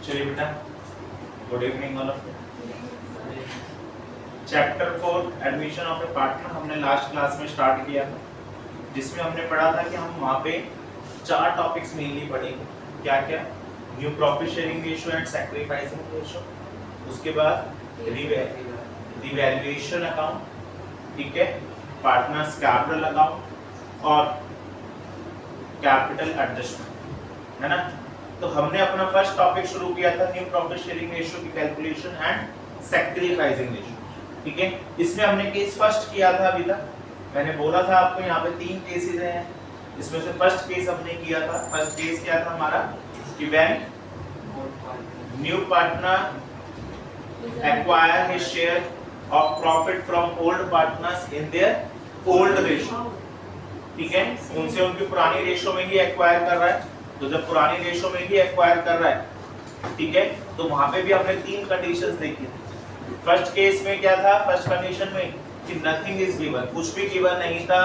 चलिए बेटा, good evening all of you. Chapter 4 admission of A partner हमने last class में स्टार्ट किया था, जिसमें हमने पढ़ा था कि हम वहाँ पे 4 टॉपिक्स मेनली पढ़ेंगे। क्या क्या? New profit sharing ratio and sacrificing ratio, उसके बाद रिवैल्यूएशन अकाउंट, ठीक है, पार्टनर्स कैपिटल अकाउंट और कैपिटल एडजस्टमेंट, है ना। तो हमने अपना फर्स्ट टॉपिक शुरू किया था न्यू प्रॉफिट शेयरिंग रेशियो की कैलकुलेशन एंड सैक्रिफाइसिंग रेशियो, ठीक है। इसमें हमने केस फर्स्ट किया था अभी तक। मैंने बोला था आपको यहाँ पे 3 केसेस हैं, इसमें से फर्स्ट केस हमने किया था। फर्स्ट केस क्या था हमारा कि when new partner acquire his share of profit from old partners in their old ratio, ठीक है, उनसे उनकी पुरानी रेशो में ही एक्वायर कर रहा है। तो जब पुरानी रेशो में ही एक्वायर कर रहा है, ठीक है, तो वहां पे भी हमने 3 कंडीशंस देखी थी। फर्स्ट केस में क्या था? फर्स्ट कंडीशन में कि नथिंग इज गिवन, कुछ भी गिवन नहीं था,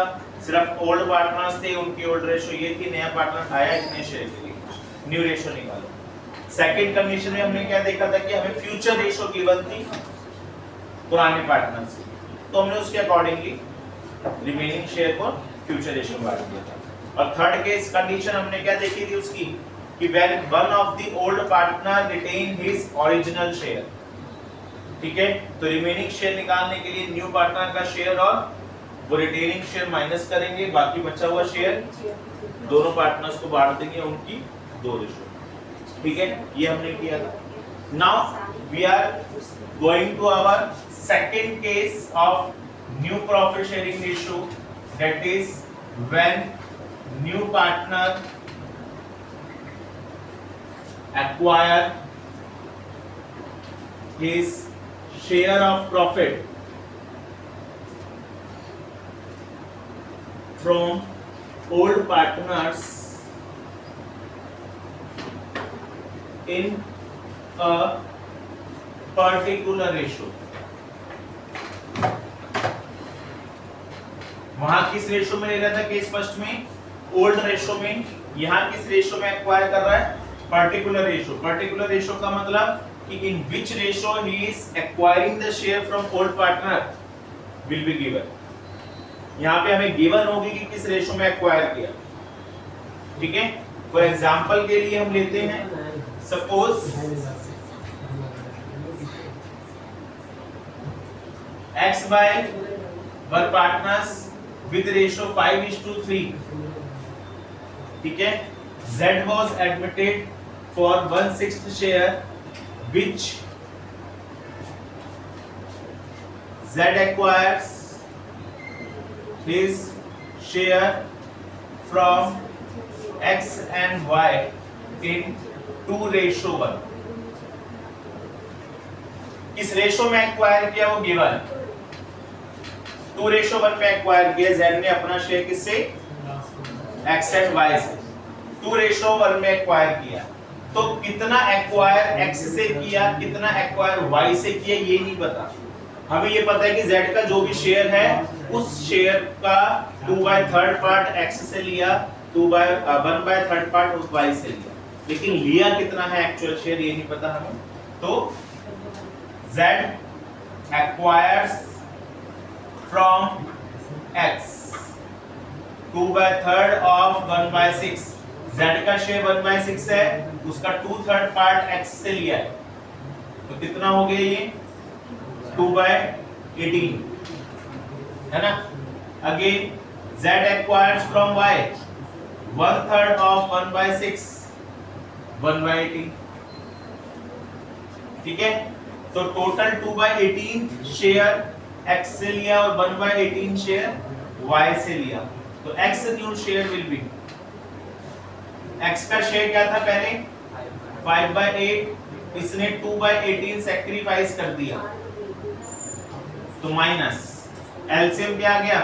सिर्फ ओल्ड पार्टनर्स थे, उनकी ओल्ड रेशो ये थी, नया पार्टनर आया इतने शेयर के लिए, न्यू रेशो निकालो। सेकंड कंडीशन में हमने क्या देखा था कि हमें फ्यूचर रेशो गिवन थी पुराने पार्टनर से, तो हमने उसके अकॉर्डिंगली रिमेनिंग शेयर को फ्यूचर रेशो बांट दिया था। और थर्ड केस कंडीशन हमने क्या देखी थी उसकी कि when one of the old partner retain his original share, ठीक है, तो रिमेनिंग शेयर निकालने के लिए न्यू पार्टनर का शेयर और वो रिटेनिंग शेयर माइनस करेंगे, बाकी बचा हुआ शेयर दोनों पार्टनर्स को बांट देंगे उनकी 2 रेशो, ठीक है, ये हमने किया था। Now we are going to our second case of new profit sharing ratio, that is when new partner acquire his share of profit from old partners in a particular ratio। वहां किस ratio में ले रहा था case first में? Old ratio में। यहां किस रेशो में एक्वायर कर रहा है? Particular ratio. पर्टिकुलर रेशो का मतलब कि in which ratio he is acquiring the share from old partner will be given. यहां पे हमें गिवन होगी कि किस रेशो में एक्वायर किया, ठीक है। फॉर एग्जांपल के लिए हम लेते हैं, suppose x by were partners with ratio 5:3, ठीक है। Z was admitted for 1/6 share which Z acquires his share from X and Y in 2:1। किस रेशो में एक्वायर किया वो गिवन, 2:1 में एक्वायर किया। Z ने अपना शेयर किससे? X and Y से 2:1 में एक्वायर किया। तो कितना एक्वायर X से किया, कितना एक्वायर Y से किया ये नहीं पता। हमें ये पता है कि Z का जो भी शेयर है उस शेयर का 2/3 पार्ट X से लिया, 1/3 पार्ट उस Y से लिया, लेकिन लिया कितना है एक्चुअल शेयर ये नहीं पता हमें। तो Z acquires from X 2/3 of 1/6। Z का शेयर 1/6 है, उसका 2/3 पार्ट X से लिया है, तो कितना हो गया ये? 2/18, है ना। Again Z acquires from Y 1/3 of 1/6, 1/18, ठीक है। तो टोटल 2/18 शेयर X से लिया और 1/18 शेयर Y से लिया, तो X new share will be, X का शेयर क्या था पहले? 5/8, इसने 2/18 सैक्रिफाइस कर दिया, तो माइनस एलसीएम क्या आ गया?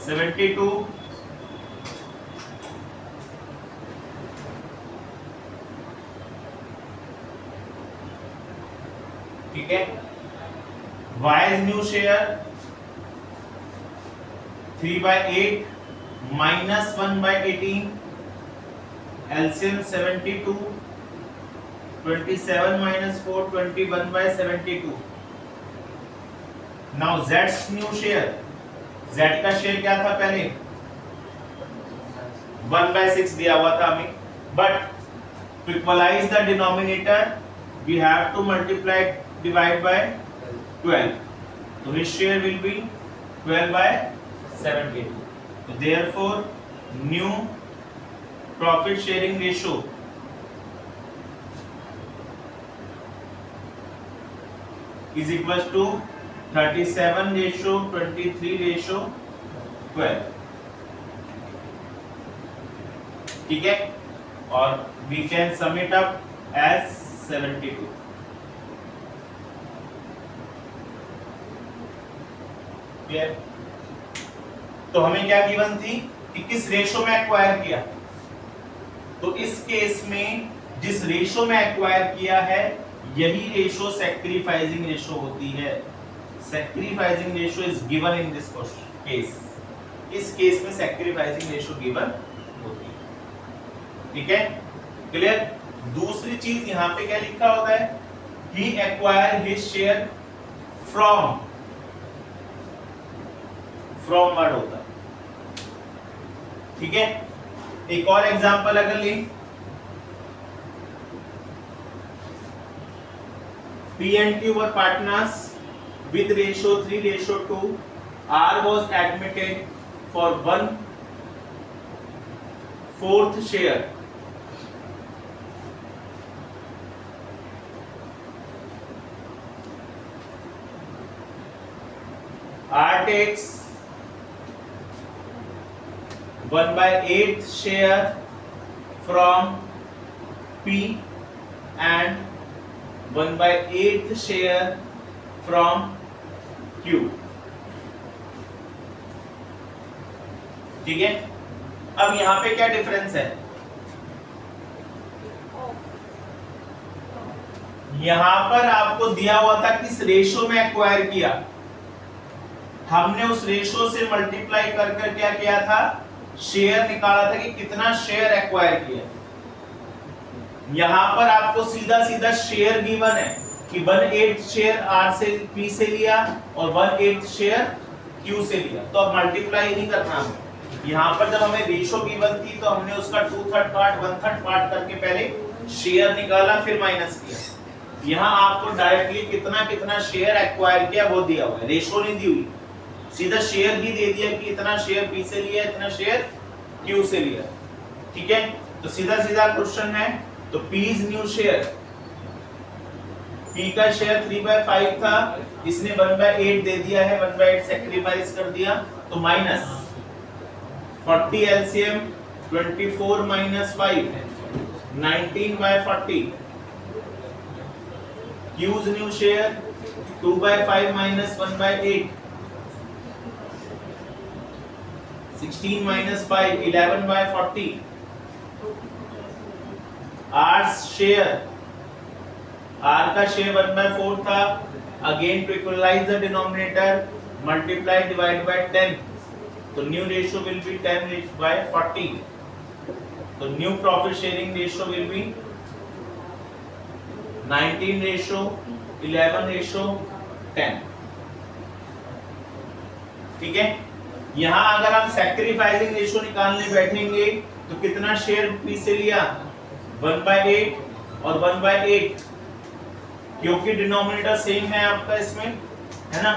$72, ठीक है। y is new share 3/8 minus 1/18, LCM 72, 27 minus 4 21/72. Now Z's new share, Z का शेयर क्या था पहले 1/6 दिया हुआ था हमें, but to equalize the denominator we have to multiply divide by 12. So his share will be 12/72. So therefore new profit sharing ratio is equals to 37:23:12. ठीक है, और we can sum it up as 72. Clear? तो हमें क्या given थी कि किस ratio में एक्वायर किया, तो इस केस में जिस रेशो में एक्वायर किया है यही रेशो सैक्रिफाइसिंग रेशो होती है. Sacrificing ratio is given in this case. इस केस में सैक्रिफाइसिंग रेशो गिवन होती है. ठीक है, क्लियर? दूसरी चीज यहां पे क्या लिखा होता है, he acquire his share from word होता है. ठीक है, एक और एग्जांपल अगर लें, P and Q were partners with ratio 3:2. R was admitted for 1/4 share. R takes 1/8 share from P and 1/8 share from Q. ठीक है, अब यहां पे क्या डिफरेंस है, यहां पर आपको दिया हुआ था किस रेशो में एक्वायर किया, हमने उस रेशो से मल्टीप्लाई कर कर क्या किया था, शेयर निकाला था कि कितना शेयर एक्वायर किया. यहां पर आपको सीधा सीधा शेयर गिवन है कि 1/8 शेयर R से P से लिया और 1/8 शेयर Q से लिया, तो अब मल्टीप्लाई नहीं करना हमें. यहां पर जब हमें रेशो गिवन थी तो हमने उसका 2/3 पार्ट 1/3 पार्ट करके पहले शेयर निकाला फिर माइनस किया. यहां आपको डायरेक्टली कितना कितना शेयर एक्वायर किया वो दिया हुआ है, रेशो नहीं दी हुई, सीधा शेयर ही दे दिया कि इतना शेयर P से लिया इतना शेयर Q से लिया. ठीक है, तो सीधा सीधा क्वेश्चन है, तो P is new share, P का शेयर 3/5 था, इसने 1/8 दे दिया है, 1/8 सैक्रिफाइस कर दिया, तो minus 40 LCM 24 minus 5 19/40. Q's new share 2/5 minus 1/8 16 minus 5 11/40. R's share, R का शेयर 1/4 था, again to equalize the denominator multiply divide by 10, तो न्यू रेशियो विल बी 10/40. तो new profit sharing ratio will be 19:11:10. ठीक है, यहां अगर हम सैक्रिफाइसिंग रेशियो निकालने बैठेंगे तो कितना शेयर P से लिया 1/8 और 1/8, क्योंकि डिनोमिनेटर सेम है आपका इसमें, है ना,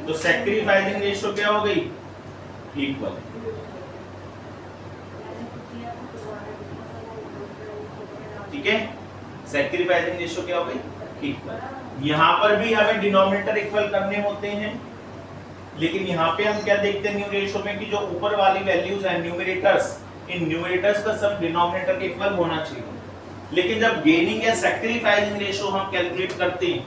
तो सैक्रिफाइसिंग रेशियो क्या हो गई, इक्वल. ठीक है, सैक्रिफाइसिंग रेशियो क्या हो गई, इक्वल. यहां पर भी हमें डिनोमिनेटर इक्वल करने होते हैं, लेकिन यहाँ पे हम क्या देखते हैं न्यू रेशियो में कि जो ऊपर वाली वैल्यूज हैं न्यूमरेटर्स, इन न्यूमरेटर्स का सब डिनोमिनेटर के इक्वल होना चाहिए. लेकिन जब गेनिंग या सैक्रिफाइसिंग रेशियो हम कैलकुलेट करते हैं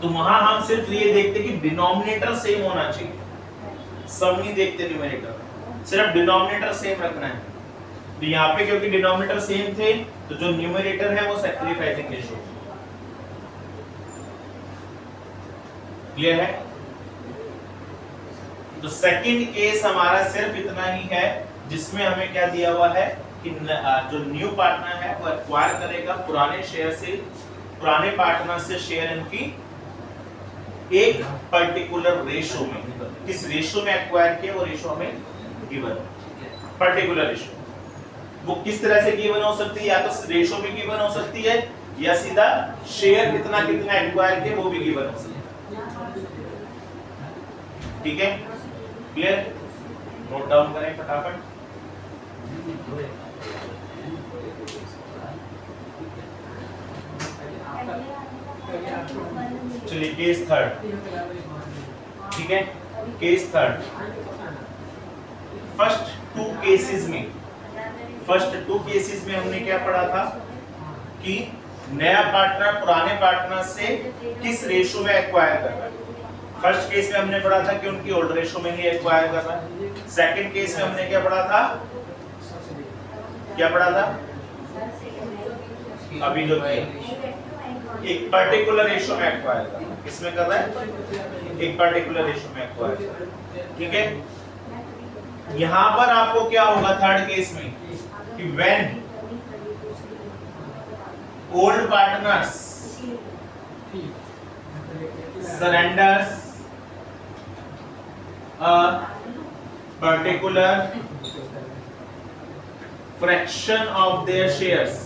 तो वहां हम सिर्फ ये देखते हैं कि डिनोमिनेटर सेम होना चाहिए, सब नहीं देखते न्यूमरेटर, सिर्फ डिनोमिनेटर सेम रखना है. तो यहाँ पे क्योंकि डिनोमिनेटर सेम थे तो जो न्यूमरेटर है वो सैक्रिफाइसिंग रेशियो. क्लियर है? तो सेकंड केस हमारा सिर्फ इतना ही है जिसमें हमें क्या दिया हुआ है कि जो न्यू पार्टनर है वो एक्वायर करेगा पुराने पार्टनर से शेयर इनकी एक पर्टिकुलर रेशो में। किस रेशो में एक्वायर किया वो रेशो हमें गिवन, पर्टिकुलर रेशो। वो किस तरह से गिवन हो सकती है, या तो रेशो भी गिवन हो सकती है या सीधा शेयर कितना कितना एक्वायर किया वो भी गिवन हो सकती है। ठीक है, क्लियर? नोट डाउन करें फटाफट। चलिए केस थर्ड। ठीक है, case third. First two cases में हमने क्या पढ़ा था कि नया पार्टनर पुराने पार्टनर से किस रेशो में एक्वायर कर रहा है। फर्स्ट केस में हमने पढ़ा था कि उनकी ओल्ड रेशो में ही एक्वायर कर रहा है। सेकंड केस में हमने क्या पढ़ा था, अभी जो एक पर्टिकुलर रेशो में एक्वायर कर रहा है। किसमें कर रहा है? एक पर्टिकुलर रेशो में एक्वायर। ठीक है, यहां पर आपको क्या होगा थर्ड केस में कि when old partners surrenders a particular fraction of their shares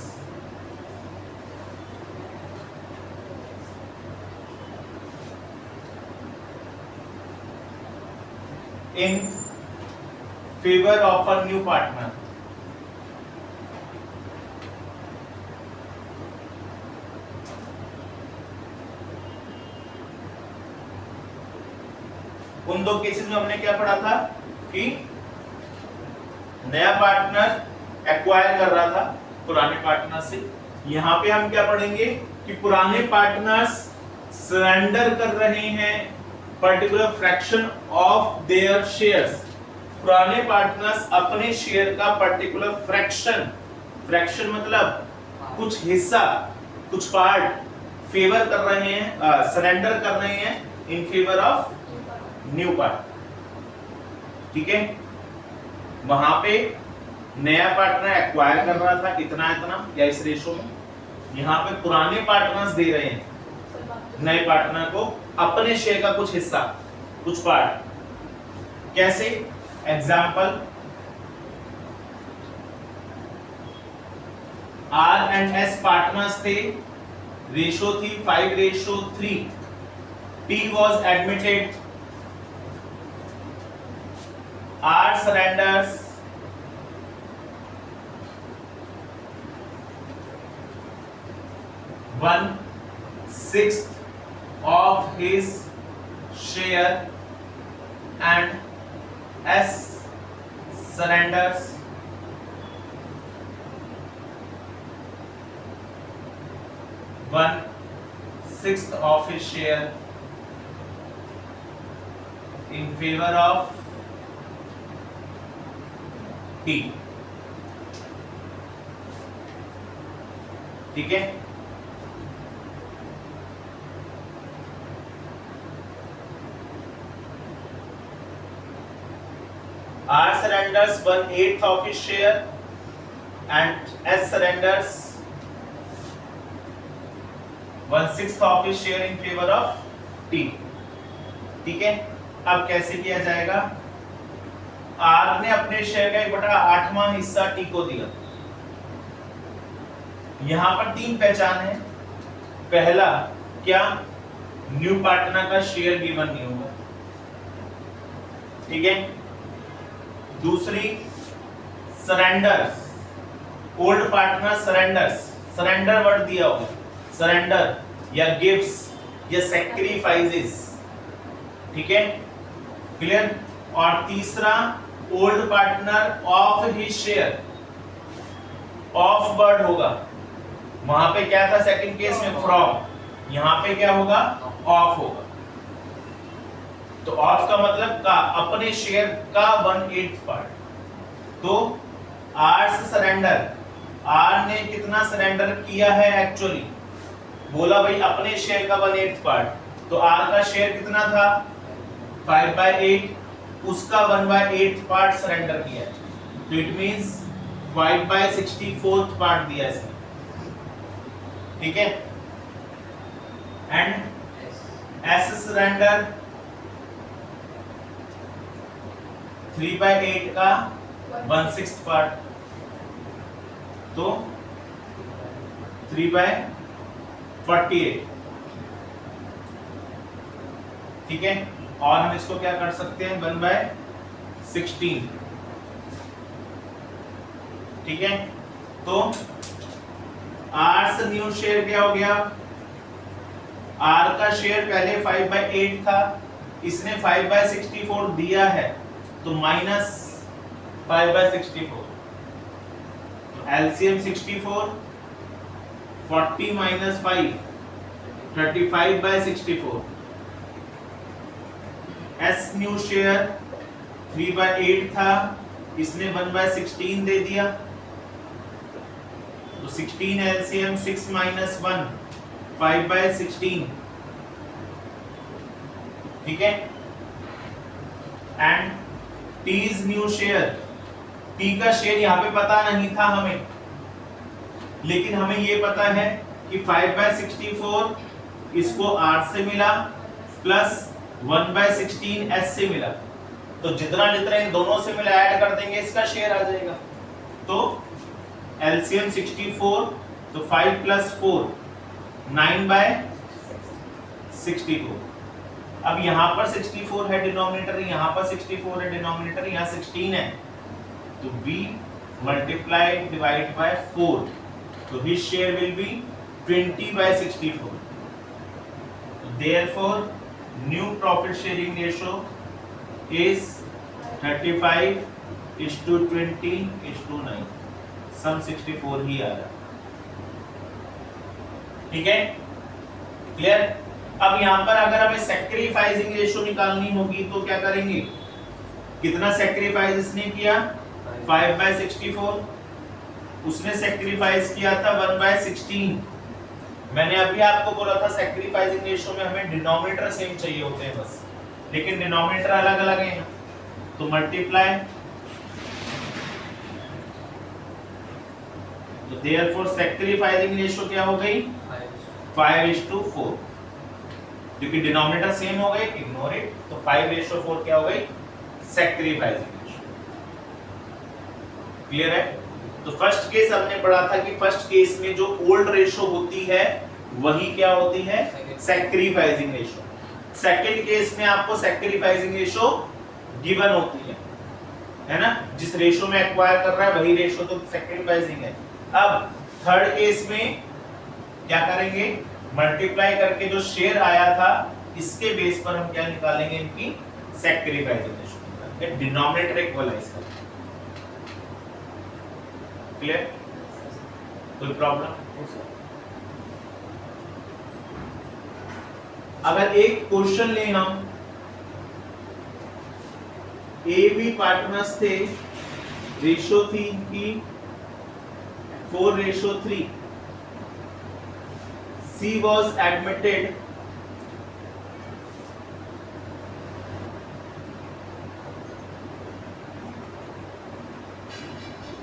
in favor of a new partner. उन दो केसेस में हमने क्या पढ़ा था कि नया पार्टनर एक्वायर कर रहा था पुराने पार्टनर से। यहां पे हम क्या पढ़ेंगे कि पुराने पार्टनर्स सरेंडर कर रहे हैं particular fraction of their shares. पुराने पार्टनर्स अपने शेयर का पर्टिकुलर फ्रैक्शन मतलब कुछ हिस्सा, कुछ पार्ट फेवर कर रहे हैं, सरेंडर कर रहे हैं in favour of new partner. ठीक है, वहां पे नया पार्टनर एक्वायर कर रहा था इतना या इस रेशो में। यहां पे पुराने पार्टनर्स दे रहे हैं नए पार्टनर को अपने शेयर का कुछ हिस्सा, कुछ पार्ट। कैसे? Example, R and S partners थे, रेशो थी 5:3। P was admitted, R surrenders 1/6 of his share and S surrenders 1/6 of his share in favor of T। ठीक है, R surrenders 1/8 of his share and S surrenders 1/6 of his share in favor of T। ठीक है, अब कैसे किया जाएगा? R ने अपने शेयर का 1/8वां हिस्सा T को दिया। यहां पर तीन पहचान है। पहला क्या, न्यू पार्टनर का शेयर गिवन नहीं होगा। ठीक है, दूसरी surrenders, old partner surrender word दिया होगा, सरेंडर या गिव्स या सैक्रिफाइसेस। ठीक है, क्लियर? और तीसरा old partner of his share, of word होगा। वहां पे क्या था सेकंड केस में? फ्रॉम। यहां पे क्या होगा? ऑफ होगा। तो ऑफ का मतलब का अपने शेयर का 1/8 पार्ट। तो आर से सरेंडर, आर ने कितना सरेंडर किया है एक्चुअली? बोला भाई अपने शेयर का 1/8 पार्ट। तो आर का शेयर कितना था 5/8, उसका 1/8 पार्ट सरेंडर किया है, तो इट मींस 5/64 पार्ट दिया है इसने, ठीक है। एंड एस सरेंडर 3/8 का 1/6 पार्ट, तो 3/48, ठीक है। और हम इसको क्या कर सकते हैं 1/16, ठीक है। तो आर से न्यू शेयर क्या हो गया, आर का शेयर पहले 5/8 था, इसने 5/64 दिया है, तो minus 5/64, LCM 64, 40 - 5 35/64, S new share 3/8 था, इसने 1/16 दे दिया, तो 16 एलसीएम 6 - 1 5/16, ठीक है। And T's new share, T का शेयर यहाँ पे पता नहीं था हमें, लेकिन हमें ये पता है कि 5/64 इसको R से मिला प्लस 1/16 S से मिला, तो जितना जितना इन दोनों से मिला ऐड कर देंगे इसका शेयर आ जाएगा, तो एलसीएम 64, तो 5 + 4 9/64। अब यहाँ पर 64 है डिनोमिनेटर, यहाँ पर 64 है डिनोमिनेटर, यहाँ 16 है, तो b multiplied divide by 4, so his share will be 20/64. Therefore new profit sharing ratio is 35:20:9, सम 64 ही आ रहा है, ठीक है, क्लियर। अब यहाँ पर अगर हमें सैक्रिफाइसिंग रेशियो निकालनी होगी तो क्या करेंगे, कितना सैक्रिफाइस इसने किया 5/64, उसने सैक्रिफाइस किया था 1/16। मैंने अभी आपको बोला था सैक्रिफाइसिंग रेशियो में हमें डिनोमिनेटर सेम चाहिए होते हैं बस, लेकिन डिनोमिनेटर अलग अलग हैं, तो मल्टीप्लाई, तो देयरफॉर सैक्रिफाइसिंग रेशियो क्या हो गई 5:4, क्योंकि डिनोमिनेटर सेम हो गए, इग्नोर इट, तो 5:4 क्या हो गई सैक्रिफाइसिंग रेशियो, क्लियर है। तो फर्स्ट केस हमने पढ़ा था कि फर्स्ट केस में जो ओल्ड रेशियो होती है वही क्या होती है सैक्रिफाइसिंग रेशियो, सेकंड केस में आपको सैक्रिफाइसिंग रेशियो गिवन होती है ना, जिस रेशियो में एक्वायर कर रहा है वही रेशियो तो सैक्रिफाइसिंग है। अब थर्ड केस में क्या करेंगे, मल्टीप्लाई करके जो शेयर आया था इसके बेस पर हम क्या निकालेंगे, इनकी सैक्रिफाइसिंग रेशियो, डिनोमिनेटर इक्वलाइज कर, क्लियर, कोई प्रॉब्लम। अगर एक क्वेश्चन लें हम, ए बी पार्टनर्स थे, रेशियो थी इनकी 4:3, C was admitted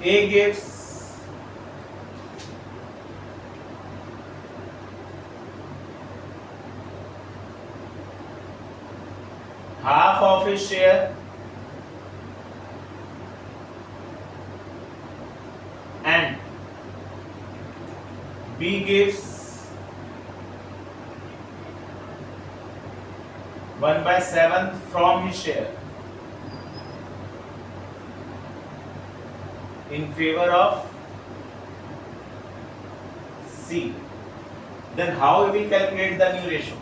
A gives half of his share and B gives 1/7 from his share in favor of C, then how we will calculate the new ratio।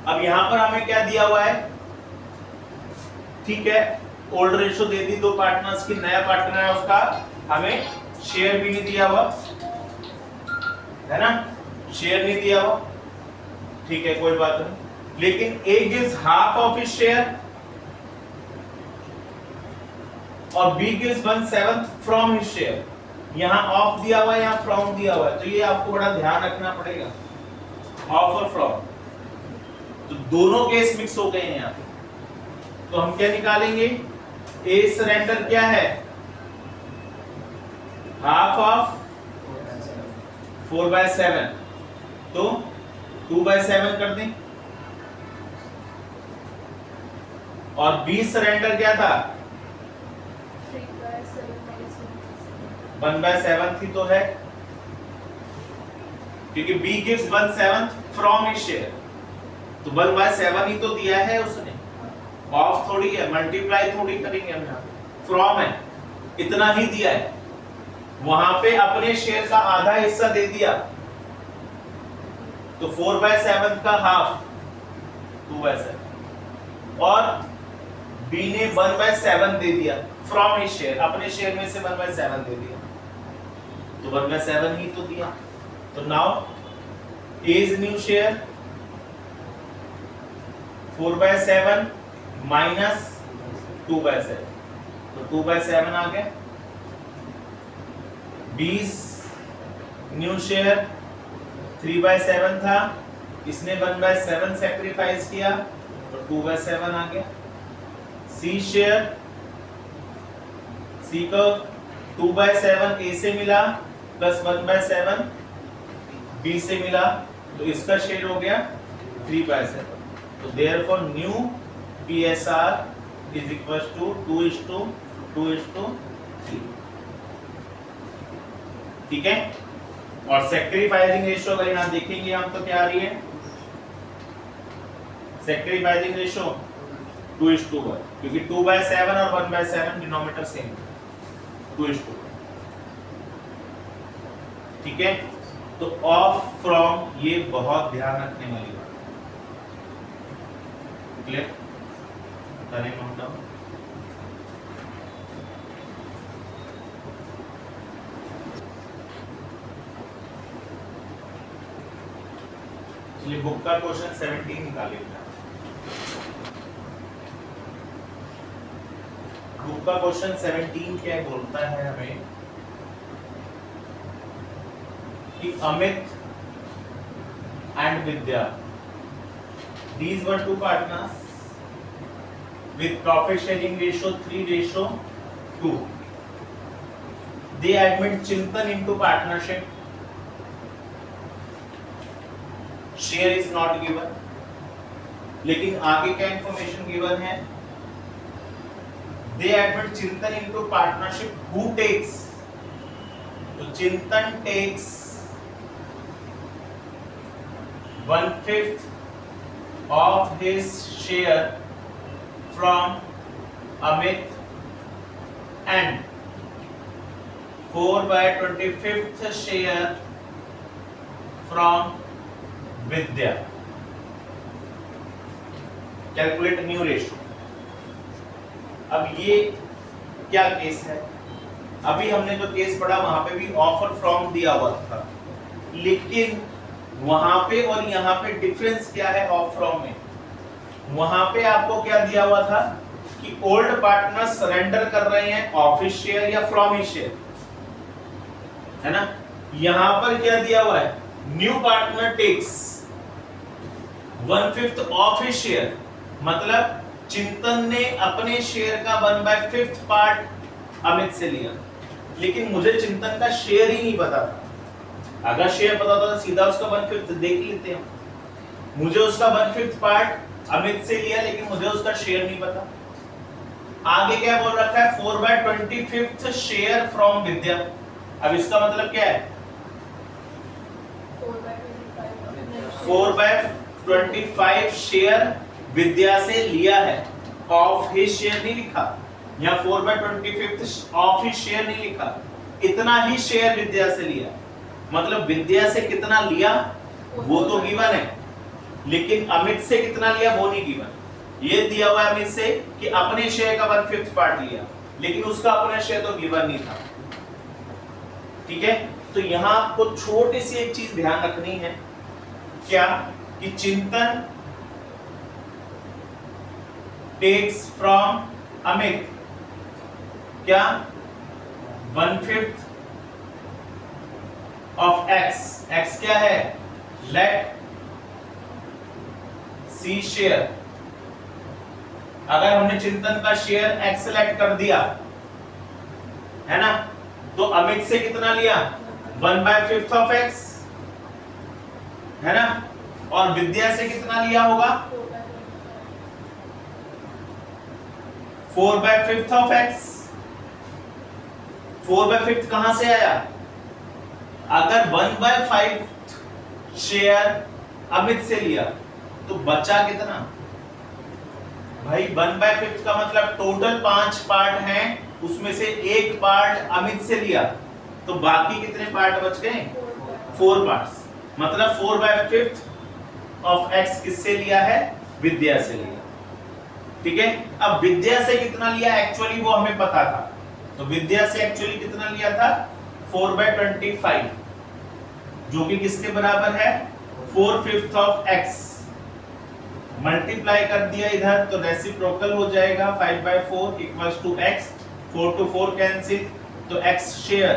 अब यहां पर हमें क्या दिया हुआ है, ठीक है, ओल्ड रेशियो दे दी दो पार्टनर्स की, नया पार्टनर है उसका हमें शेयर भी नहीं दिया हुआ है ना, शेयर नहीं दिया हुआ, ठीक है कोई बात नहीं, लेकिन A gives half of his share और B gives 1/7 from his share, यहाँ ऑफ दिया हुआ है यहाँ फ्रॉम दिया हुआ है, तो ये आपको बड़ा ध्यान रखना पड़ेगा। ऑफ और फ्रॉम, तो दोनों केस मिक्स हो गए हैं यहाँ पे। तो हम क्या निकालेंगे, ए सरेंडर क्या है, हाफ ऑफ 4/7, तो 2/7 कर दें। और बी सरेंडर क्या था, 1/7 थी तो है, क्योंकि B gives 1/7 from his share, तो 1/7 ही तो दिया है उसने, ऑफ थोड़ी है, मल्टीप्लाई थोड़ी करेंगे हम यहाँ, फ्रॉम है, इतना ही दिया है। वहां पे अपने शेयर का आधा हिस्सा दे दिया, तो 4/7 का हाफ 2/7, और बी ने 1/7 दे दिया फ्रॉम हिज शेयर, अपने शेयर में से 1/7 दे दिया, तो 1/7 ही तो दिया। तो now A's new share 4/7 minus 2/7, तो 2/7 आ गया। 20 न्यू शेयर 3/7 था, इसने 1/7 सैक्रिफाइस किया, तो 2/7 आ गया। सी शेयर, सी को 2/7 ए से मिला प्लस 1/7 बी से मिला, तो इसका शेयर हो गया 3/7, तो therefore new PSR is equal to 2:2:3, ठीक है। और सैक्रिफाइसिंग रेशियो अगर यहाँ देखेंगे हम तो क्या आ रही है, सैक्रिफाइसिंग रेशियो 2:1, क्योंकि 2/7 और 1/7 डिनोमिनेटर सेम, 2:1, ठीक है। तो ऑफ फ्रॉम ये बहुत ध्यान रखने वाली बात, क्लियर, करें नोट डाउन। चलिए बुक का क्वेश्चन 17 निकालिए। बुक का क्वेश्चन 17 क्या बोलता है हमें कि Amit and Vidya, these were two partners with profit sharing ratio 3:2. They admit Chintan into partnership. Share is not given, लेकिन आगे क्या इंफॉर्मेशन गिवन है, they admit Chintan into partnership. Who takes? तो Chintan takes 1/5 of his share from Amit and 4/25 share from Vidya. Calculate new ratio. अब ये क्या case है, अभी हमने जो केस पढ़ा वहां पे भी ऑफर फ्रॉम दिया हुआ था, लेकिन वहां पे और यहाँ पे डिफरेंस क्या है, ऑफ फ्रॉम में वहां पे आपको क्या दिया हुआ था कि ओल्ड पार्टनर सरेंडर कर रहे हैं ऑफ हिज शेयर या फ्रॉम हिज शेयर, है ना। यहां पर क्या दिया हुआ है, new partner takes 1/5 of his share, मतलब चिंतन ने अपने शेयर का 1/5 पार्ट अमित से लिया, लेकिन मुझे चिंतन का शेयर ही नहीं पता था। अगर शेयर पता होता तो सीधा उसका 1/5 देख लेते हैं, मुझे उसका 1/5 पार्ट अमित से लिया, लेकिन मुझे उसका शेयर नहीं पता। आगे क्या बोल रखा है, 4/25 शेयर फ्रॉम विद्या। अब इसका मतलब क्या है, 4/25 शेयर विद्या से लिया है, ऑफ हिज शेयर नहीं लिखा, यहाँ 4/25 ऑफ हिज शेयर नहीं लिखा, इतना ही शेयर विद्या से लिया, मतलब विद्या से कितना लिया वो तो गिवन है, लेकिन अमित से कितना लिया वो नहीं गिवन। ये दिया हुआ है अमित से कि अपने शेयर का 1/5 पार्ट लिया, लेकिन उसका अपना शेयर तो गिवन नहीं था, ठीक है। तो यहां आपको छोटी सी एक चीज ध्यान रखनी है, क्या कि चिंतन टेक्स फ्रॉम अमित क्या 1/5 ऑफ x, x क्या है, लेट सी शेयर, अगर हमने चिंतन का शेयर x सेलेक्ट कर दिया है ना, तो अमित से कितना लिया 1/5 ऑफ x है ना, और विद्या से कितना लिया होगा 4/5 ऑफ x। 4/5 कहां से आया, अगर 1/5 शेयर अमित से लिया तो बचा कितना भाई, 1/5 का मतलब टोटल 5 पार्ट हैं, उसमें से एक पार्ट अमित से लिया तो बाकी कितने पार्ट बच गए 4 पार्ट्स, मतलब 4/5 ऑफ x किससे लिया है, विद्या से लिया। ठीक है, अब विद्या से कितना लिया एक्चुअली वो हमें पता था, तो विद्या से एक्चुअली कितना लिया था 4/25, जो कि किसके बराबर है 4/5 ऑफ x, मल्टीप्लाई कर दिया इधर तो रेसिप्रोकल हो जाएगा 5/4 equals to x, 4 to 4 cancel, तो x share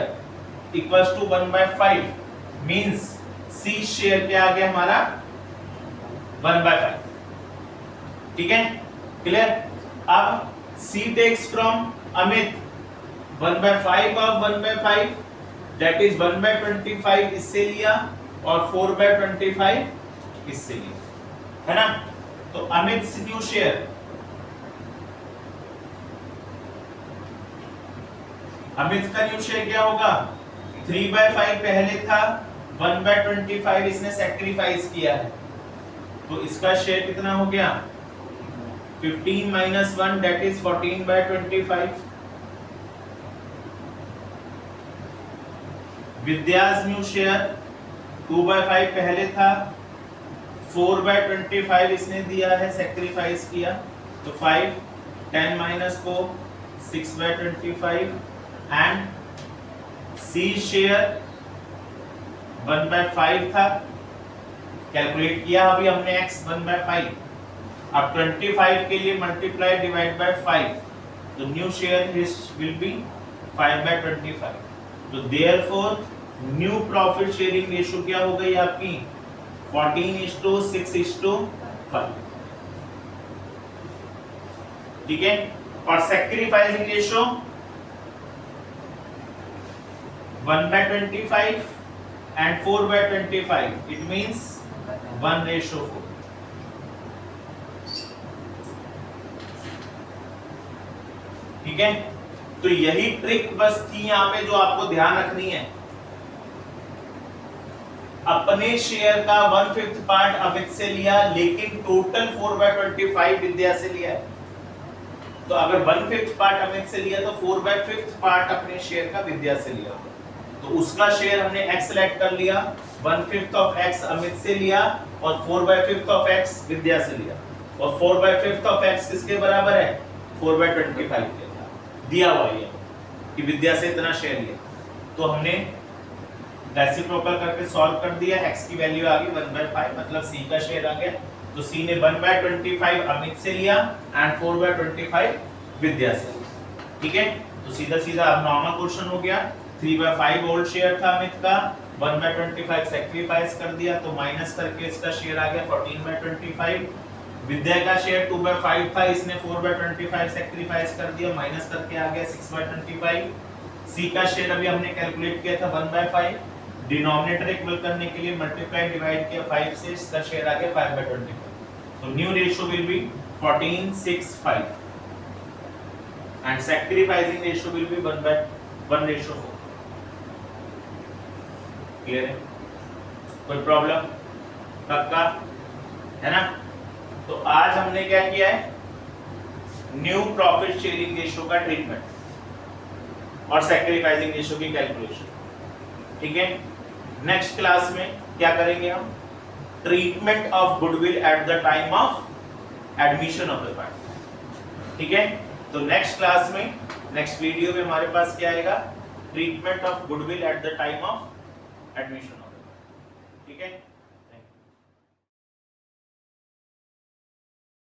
equals to 1/5, means c share क्या आ गया हमारा 1/5। ठीक है, क्लियर। अब c takes from Amit 1/5 of 1/5 that is 1/25 इससे लिया और 4/25 इससे लिया, है ना। तो अमित न्यू शेयर, अमित का न्यू शेयर क्या होगा 3/5 पहले था, 1/25 इसने सैक्रिफाइस किया है, तो इसका शेयर कितना हो गया 15 - 1 दैट इज 14/25। विद्यास न्यू शेयर 2/5 पहले था, 4/25 इसने दिया है, सैक्रिफाइस किया, तो 5, 10 - 4 6/25 एंड सी शेयर 1/5 था, कैलकुलेट किया अभी हमने x 1/5, अब 25 के लिए मल्टीप्लाई डिवाइड बाय 5, तो न्यू शेयर विल बी 5/25, तो therefore new profit sharing ratio क्या हो गई आपकी 14:6:5। ठीक है, और sacrificing ratio 1/25 and 4/25, it means 1/4। ठीक है, तो यही ट्रिक बस थी यहाँ पे जो आपको ध्यान रखनी है। अपने शेयर का 1/5 पार्ट अमित से लिया, लेकिन टोटल 4/25 विद्या से लिया है, तो अगर 1/5 पार्ट अमित से लिया तो 4/5 पार्ट अपने शेयर का विद्या से लिया, तो उसका शेयर हमने x सेलेक्ट कर लिया, 1/5 ऑफ x अमित से लिया और 4/5 ऑफ x विद्या से लिया, और 4/5 ऑफ x किसके बराबर है 4/25 दिया हुआ है कि विद्या से इतना शेयर लिया, तो हमने रेसिप्रोकल करके सॉल्व कर दिया, x की वैल्यू आ गई 1/5, मतलब c का शेयर आ गया, तो c ने 1/25 अमित से लिया एंड 4/25 विद्या से। ठीक है, तो सीधा सीधा अब नॉर्मल क्वेश्चन हो गया, 3/5 ओल्ड शेयर था अमित का, 1/25 सैक्रिफाइस कर दिया, तो माइनस करके इसका शेयर आ गया 14/25। विद्या का शेयर 2/5 था, इसने 4/25 सैक्रिफाइस कर दिया, माइनस करके आ गया 6/25। c का शेयर अभी हमने कैलकुलेट किया था 1/5, डिनोमिनेटर इक्वल करने के लिए मल्टीप्लाई डिवाइड किया 5 से, इसका शेयर आ गया 5/25, तो new ratio will B 14:6:5 and sacrificing ratio will B 1/4। Clear है, कोई प्रॉब्लम पक्का है ना। तो आज हमने क्या किया है, न्यू प्रॉफिट शेयरिंग रेशियो का ट्रीटमेंट और सैक्रिफाइसिंग रेशियो की कैलकुलेशन। ठीक है, नेक्स्ट क्लास में क्या करेंगे हम, treatment of goodwill at the time of admission of the party. ठीक है, तो नेक्स्ट क्लास में, नेक्स्ट वीडियो में हमारे पास क्या आएगा, treatment of goodwill at the time of admission of the party. ठीक है।